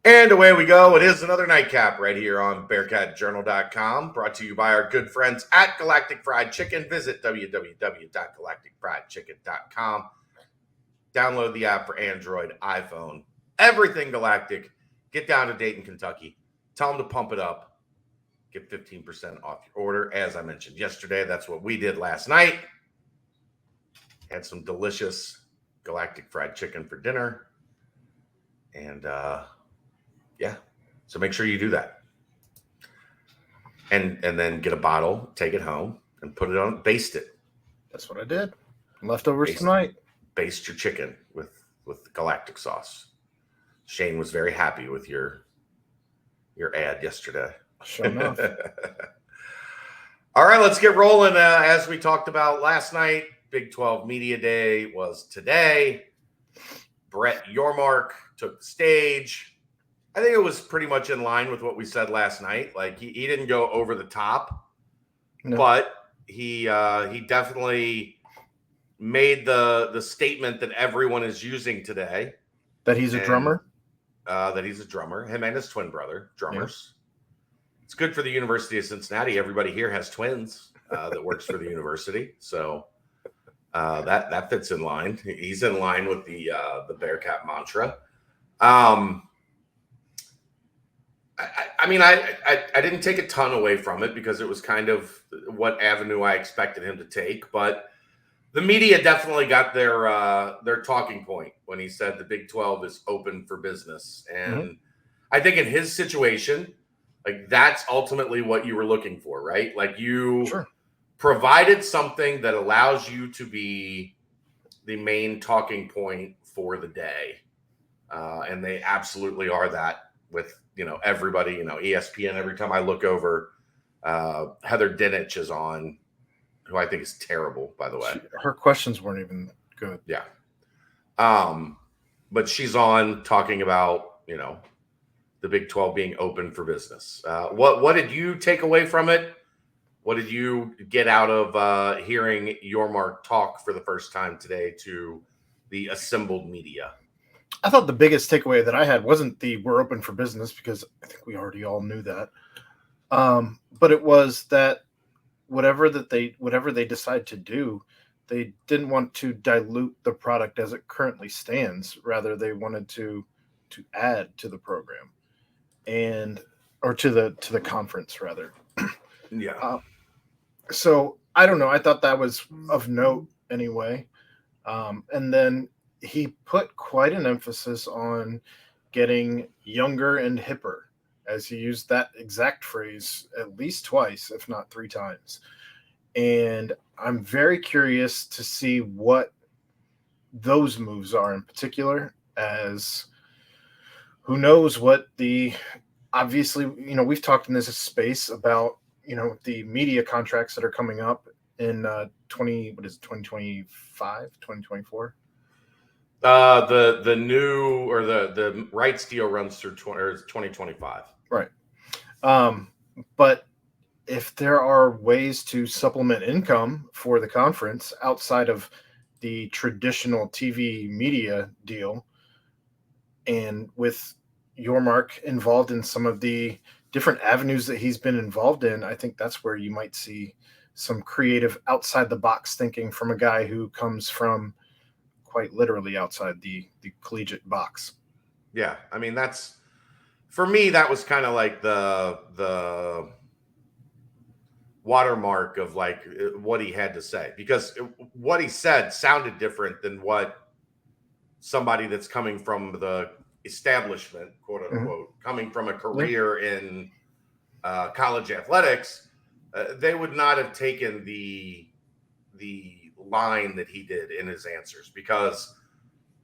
And away we go. It is another nightcap right here on BearcatJournal.com, brought to you by our good friends at Galactic Fried Chicken. Visit www.galacticfriedchicken.com. Download the app for Android, iPhone, everything Galactic. Get down to Dayton, Kentucky. Tell them to pump it up. Get 15% off your order. As I mentioned yesterday, that's what we did last night. Had some delicious Galactic Fried Chicken for dinner. And, yeah, so make sure you do that. And then get a bottle, take it home, and put it on, baste it. That's what I did. Leftovers tonight. Baste your chicken with the Galactic sauce. Shane was very happy with your ad yesterday. Sure enough. All right, let's get rolling. As we talked about last night, Big 12 Media Day was today. Brett Yormark took the stage. I think it was pretty much in line with what we said last night. Like he didn't go over the top, but he definitely made the statement that everyone is using today. That he's a drummer? That he's a drummer. Him and his twin brother, drummers. Yeah. It's good for the University of Cincinnati. Everybody here has twins that works for the university. So that fits in line. He's in line with the Bearcat mantra. I mean, I didn't take a ton away from it because it was kind of what avenue I expected him to take. But the media definitely got their talking point when he said the Big 12 is open for business. And I think in his situation, like that's ultimately what you were looking for, right? Like you provided something that allows you to be the main talking point for the day. And they absolutely are that with everybody, ESPN. Every time I look over, Heather Dinich is on, who I think is terrible, by the way. Her questions weren't even good. Yeah. But she's on talking about, the Big 12 being open for business. What did you take away from it? What did you get out of hearing Yormark talk for the first time today to the assembled media? I thought the biggest takeaway that I had wasn't the we're open for business, because I think we already all knew that. But it was that whatever they decide to do, they didn't want to dilute the product as it currently stands. Rather, they wanted to add to the program or to the conference rather. Yeah. So I don't know. I thought that was of note anyway. And then he put quite an emphasis on getting younger and hipper, as he used that exact phrase at least twice, if not three times. And I'm very curious to see what those moves are in particular, as who knows what obviously, we've talked in this space about, the media contracts that are coming up in 2025, 2024. The new or the rights deal runs through 2025. Right. But if there are ways to supplement income for the conference outside of the traditional TV media deal, and with Yormark involved in some of the different avenues that he's been involved in, I think that's where you might see some creative outside the box thinking from a guy who comes from quite literally outside the collegiate box. Yeah. I mean, for me, that was kind of like the watermark of like what he had to say, because what he said sounded different than what somebody that's coming from the establishment, quote unquote, coming from a career in college athletics, they would not have taken the line that he did in his answers, because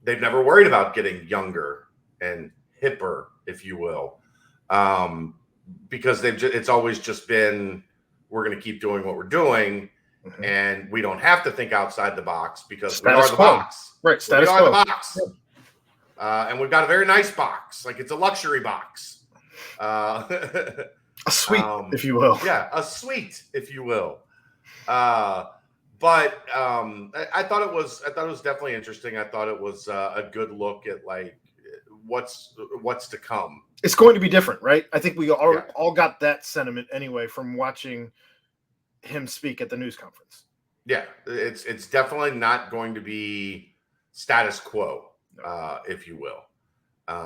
they've never worried about getting younger and hipper, if you will, because it's always just been, we're going to keep doing what we're doing, and we don't have to think outside the box because we are the box. Right, status quo. We are the box. Yeah. And we've got a very nice box, like it's a luxury box, a suite, if you will. Yeah, a suite, if you will. But I thought it was definitely interesting. I thought it was a good look at like what's to come It's going to be different, right? I think we Yeah. all got that sentiment anyway from watching him speak at the news conference. Yeah, it's definitely not going to be status quo, No. if you will.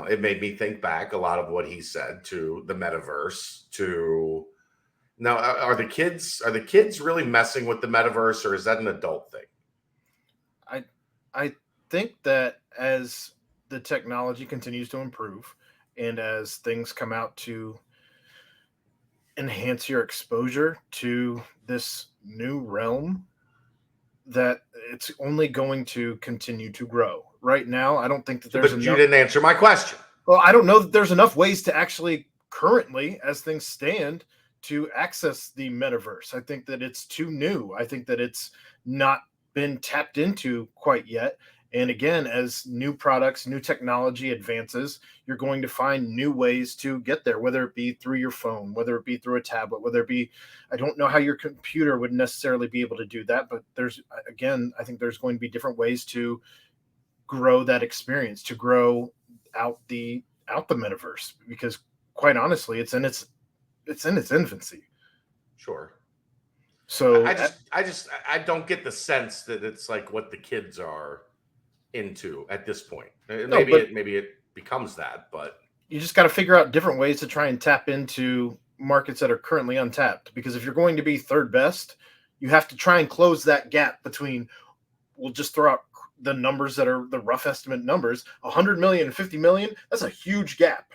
It made me think back a lot of what he said to the metaverse. To now, are the kids really messing with the metaverse, or is that an adult thing? I think that as the technology continues to improve and as things come out to enhance your exposure to this new realm, that it's only going to continue to grow. Right now, I don't think that there's But you enough. didn't answer my question. Well, I don't know that there's enough ways to actually currently, as things stand, to access the metaverse. I think that it's too new. I think that it's not been tapped into quite yet. And again, as new products, new technology advances, you're going to find new ways to get there, whether it be through your phone, whether it be through a tablet, whether it be, I don't know how your computer would necessarily be able to do that, but again, I think there's going to be different ways to grow that experience, to grow out the metaverse, because quite honestly, it's in its infancy. Sure. So I don't get the sense that it's like what the kids are into at this point. no, but Maybe it becomes that, but you just got to figure out different ways to try and tap into markets that are currently untapped, because if you're going to be third best, you have to try and close that gap between, we'll just throw out the numbers that are the rough estimate numbers, 100 million and 50 million. That's a huge gap.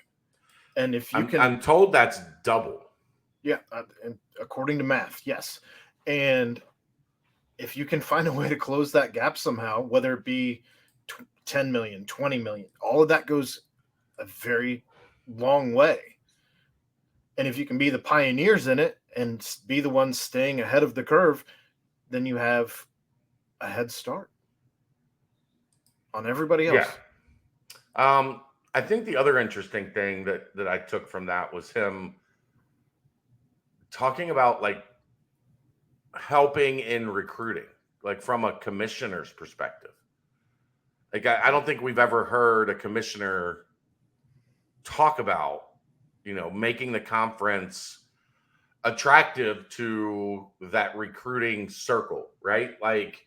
And if you can, I'm told that's double. yeah, and according to math, yes. And if you can find a way to close that gap somehow, whether it be 10 million, 20 million, all of that goes a very long way. And if you can be the pioneers in it and be the ones staying ahead of the curve, then you have a head start on everybody else. Yeah. I think the other interesting thing that I took from that was him talking about like helping in recruiting, like from a commissioner's perspective. Like I don't think we've ever heard a commissioner talk about, making the conference attractive to that recruiting circle, right? Like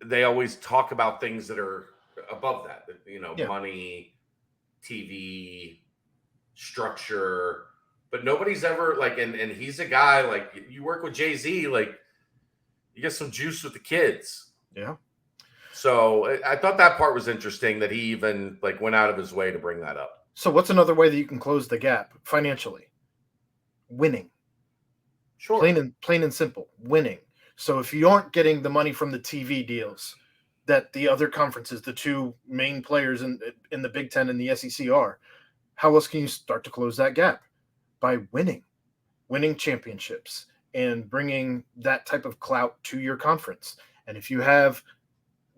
they always talk about things that are above that, Yeah. money, TV, structure, but nobody's ever like, and he's a guy like you work with Jay-Z, like you get some juice with the kids. Yeah. So I thought that part was interesting that he even like went out of his way to bring that up. So what's another way that you can close the gap financially? Winning. Sure. Plain and simple, winning. So if you aren't getting the money from the TV deals that the other conferences, the two main players in the Big Ten and the SEC are, how else can you start to close that gap? By winning championships and bringing that type of clout to your conference. And if you have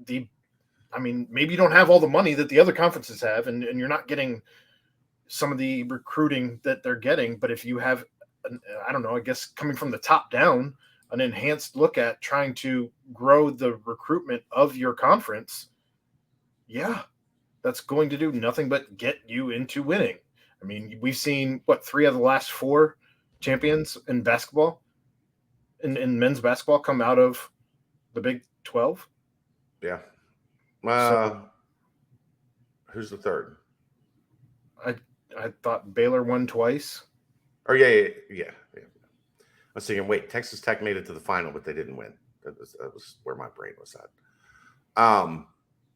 maybe you don't have all the money that the other conferences have, and you're not getting some of the recruiting that they're getting, but if you have, I don't know, I guess coming from the top down, an enhanced look at trying to grow the recruitment of your conference, yeah, that's going to do nothing but get you into winning. I mean, we've seen 3 of the last 4 champions in basketball, in men's basketball, come out of the Big 12. Yeah. So Who's the third? I thought Baylor won twice. Oh yeah. I was thinking, wait, Texas Tech made it to the final, but they didn't win. That was where my brain was at.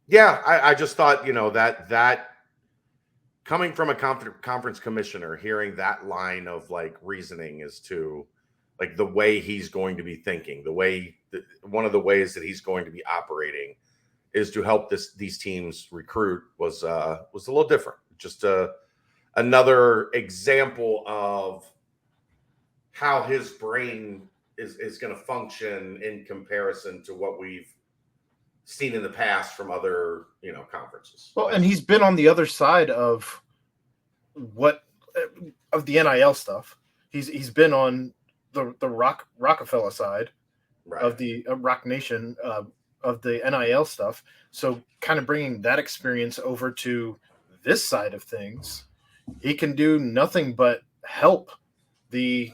Yeah, I just thought, that coming from a conference commissioner, hearing that line of like reasoning as to like the way he's going to be thinking, one of the ways that he's going to be operating is to help these teams recruit was a little different. Just another example of how his brain is going to function in comparison to what we've seen in the past from other conferences. Well, and he's been on the other side of the NIL stuff. He's been on the Rockefeller side, right, of the Rock Nation, of the NIL stuff. So kind of bringing that experience over to this side of things, he can do nothing but help the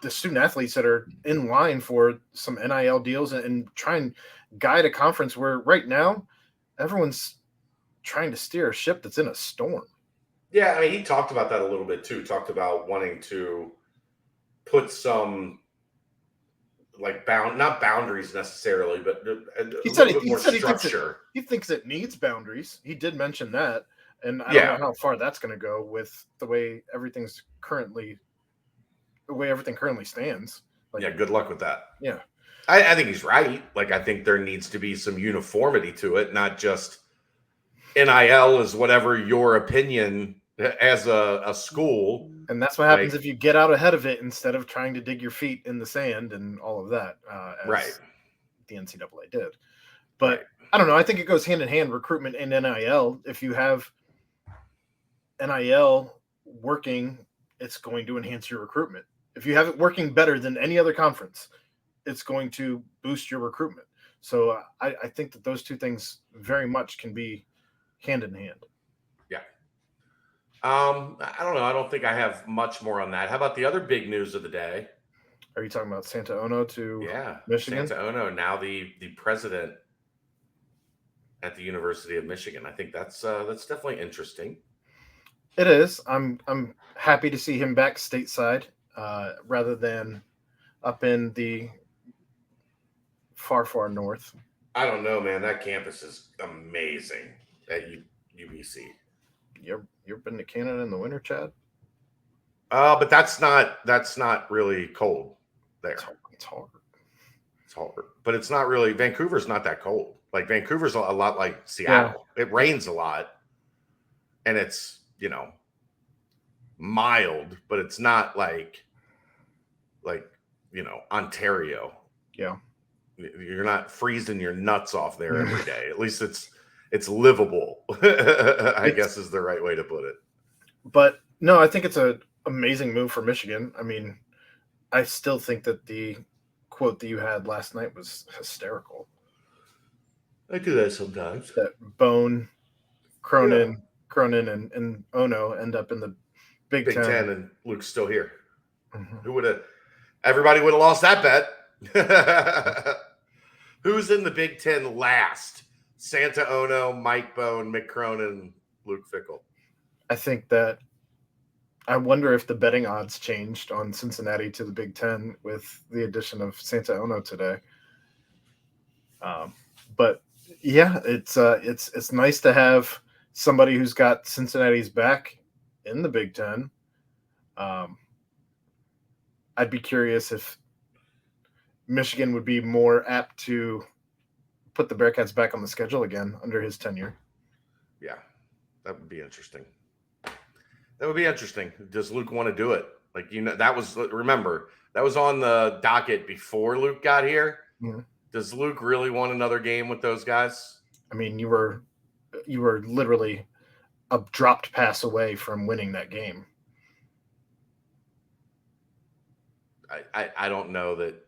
student athletes that are in line for some NIL deals and try and guide a conference where right now everyone's trying to steer a ship that's in a storm. Yeah, I mean, he talked about that a little bit too. Talked about wanting to put some like not boundaries necessarily, but a little bit more structure. He thinks it needs boundaries. He did mention that, and I don't know how far that's going to go with the way everything currently stands. Like, yeah, good luck with that. Yeah, I think he's right. Like, I think there needs to be some uniformity to it, not just NIL is whatever your opinion as a school. And that's what happens if you get out ahead of it instead of trying to dig your feet in the sand and all of that, as the NCAA did. But I don't know. I think it goes hand in hand, recruitment and NIL. If you have NIL working, it's going to enhance your recruitment. If you have it working better than any other conference, it's going to boost your recruitment. So I think that those two things very much can be hand in hand. Yeah. I don't know. I don't think I have much more on that. How about the other big news of the day? Are you talking about Santa Ono to Michigan? Santa Ono, now the president at the University of Michigan. I think that's definitely interesting. It is. I'm happy to see him back stateside, rather than up in the far north. I don't know, man. That campus is amazing at UBC. You've been to Canada in the winter, Chad? But that's not really cold there. It's hard. It's hard, but it's not really. Vancouver's not that cold. Like Vancouver's a lot like Seattle. Yeah. It rains a lot, and it's mild, but it's not like Ontario. Yeah, you're not freezing your nuts off there every day. At least it's livable. I guess is the right way to put it. But no, I think it's an amazing move for Michigan. I mean, I still think that the quote that you had last night was hysterical. I do that sometimes. That Bone, Cronin, and Ono end up in the Big Ten, and Luke's still here. Mm-hmm. Everybody would have lost that bet. Who's in the Big Ten last? Santa Ono, Mike Bone, Mick Cronin, Luke Fickell. I wonder if the betting odds changed on Cincinnati to the Big Ten with the addition of Santa Ono today. But yeah, it's nice to have somebody who's got Cincinnati's back in the Big Ten. I'd be curious if Michigan would be more apt to put the Bearcats back on the schedule again under his tenure. Yeah, that would be interesting. Does Luke want to do it? Remember, that was on the docket before Luke got here. Mm-hmm. Does Luke really want another game with those guys? I mean, you were literally a dropped pass away from winning that game. I don't know that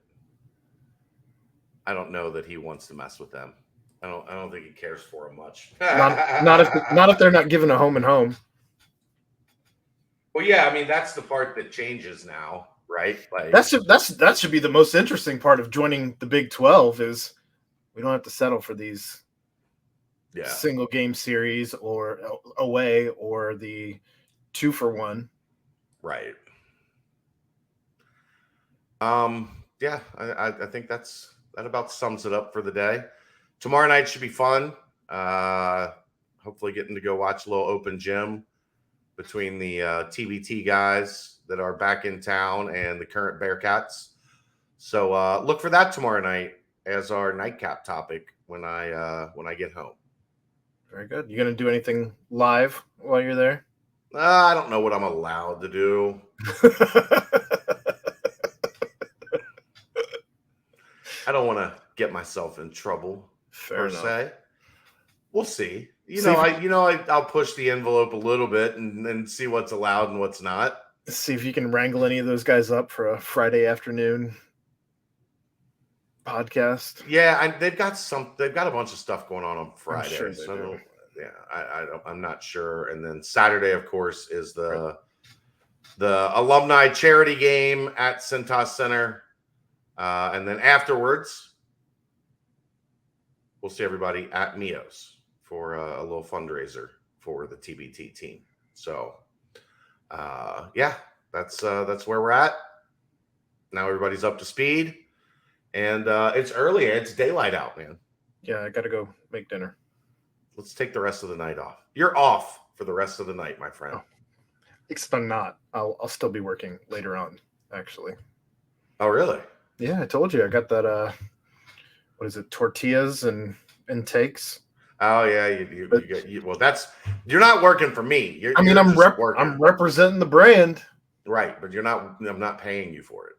he wants to mess with them. I don't think he cares for them much. not if they're not given a home and home. Well, yeah, I mean that's the part that changes now, right? Like that should be the most interesting part of joining the Big 12 is we don't have to settle for these single game series or away or the 2-for-1. Right. Yeah, I think that about sums it up for the day. Tomorrow night should be fun. Hopefully getting to go watch a little open gym between the TBT guys that are back in town and the current Bearcats. So look for that tomorrow night as our nightcap topic when I get home. Very good. You going to do anything live while you're there? I don't know what I'm allowed to do. I don't want to get myself in trouble per se. We'll see. I'll push the envelope a little bit and see what's allowed and what's not. See if you can wrangle any of those guys up for a Friday afternoon podcast. Yeah, they've got a bunch of stuff going on Friday. Sure so I'm not sure. And then Saturday, of course, is the alumni charity game at Cintas Center. And then afterwards, we'll see everybody at Mio's for a little fundraiser for the TBT team. So, yeah, that's where we're at. Now everybody's up to speed, and it's early. It's daylight out, man. Yeah, I got to go make dinner. Let's take the rest of the night off. You're off for the rest of the night, my friend. Oh. Except I'm not. I'll still be working later on, actually. Oh, really? Yeah, I told you. I got that, what is it, tortillas and takes. Oh, yeah. Well, you're not working for me. I'm representing the brand. Right, but I'm not paying you for it.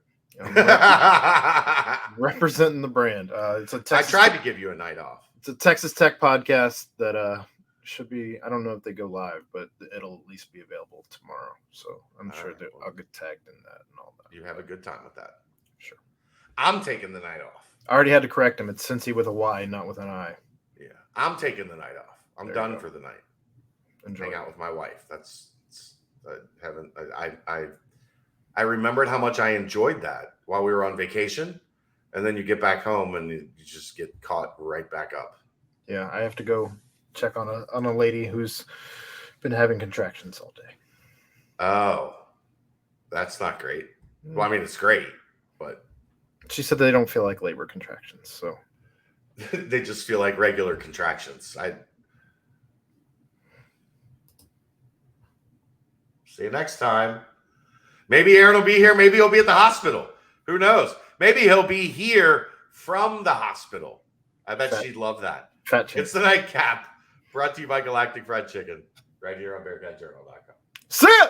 Representing the brand. It's a Texas, I tried to give you a night off. It's a Texas Tech podcast that should be, I don't know if they go live, but it'll at least be available tomorrow. So I'm sure that I'll get tagged in that and all that. You have a good time with that. Sure. I'm taking the night off. I already had to correct him. It's Cincy with a Y, not with an I. Yeah. I'm taking the night off. I'm done for the night. Enjoy. Hang out with my wife. I remembered how much I enjoyed that while we were on vacation. And then you get back home and you just get caught right back up. Yeah, I have to go check on a lady who's been having contractions all day. Oh, that's not great. Well, I mean, it's great, but she said they don't feel like labor contractions, so they just feel like regular contractions. See you next time. Maybe Aaron will be here. Maybe he'll be at the hospital. Who knows? Maybe he'll be here from the hospital. I bet she'd love that. It's the Nightcap, brought to you by Galactic Fried Chicken, right here on BearcatsJournal.com. See ya!